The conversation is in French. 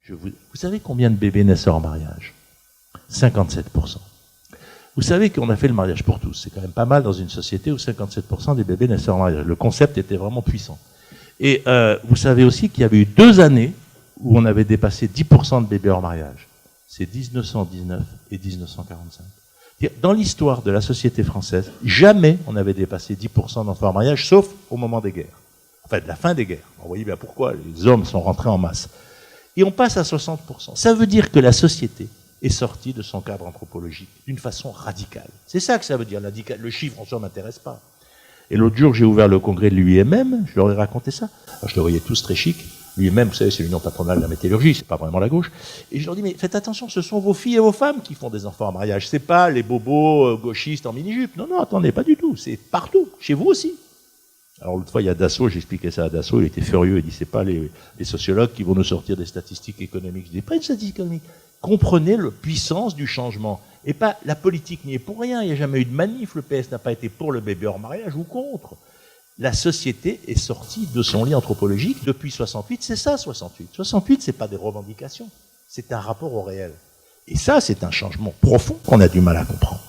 Vous savez combien de bébés naissent hors mariage? 57%. Vous savez qu'on a fait le mariage pour tous. C'est quand même pas mal dans une société où 57% des bébés naissent hors mariage. Le concept était vraiment puissant. Et vous savez aussi qu'il y avait eu 2 années où on avait dépassé 10% de bébés hors mariage. C'est 1919 et 1945. Dans l'histoire de la société française, jamais on n'avait dépassé 10% d'enfants hors mariage, sauf au moment des guerres. Enfin, de la fin des guerres. Vous voyez bien pourquoi les hommes sont rentrés en masse. Et on passe à 60%. Ça veut dire que la société est sortie de son cadre anthropologique d'une façon radicale. C'est ça que ça veut dire. Le chiffre en soi ne m'intéresse pas. Et l'autre jour, j'ai ouvert le congrès de l'UIMM, je leur ai raconté ça. Alors, je les voyais tous très chics. L'UIMM, vous savez, c'est l'Union patronale de la métallurgie, c'est pas vraiment la gauche. Et je leur dis, mais faites attention, ce sont vos filles et vos femmes qui font des enfants en mariage. C'est pas les bobos gauchistes en mini-jupe. Non, non, attendez, pas du tout. C'est partout, chez vous aussi. Alors l'autre fois, il y a Dassault, j'expliquais ça à Dassault, il était furieux, il dit, c'est pas les sociologues qui vont nous sortir des statistiques économiques. Je dis, pas une statistique économique. Comprenez la puissance du changement. Et pas, la politique n'y est pour rien, il n'y a jamais eu de manif, le PS n'a pas été pour le bébé hors mariage ou contre. La société est sortie de son lit anthropologique depuis 68, c'est ça 68. 68, c'est pas des revendications, c'est un rapport au réel. Et ça, c'est un changement profond qu'on a du mal à comprendre.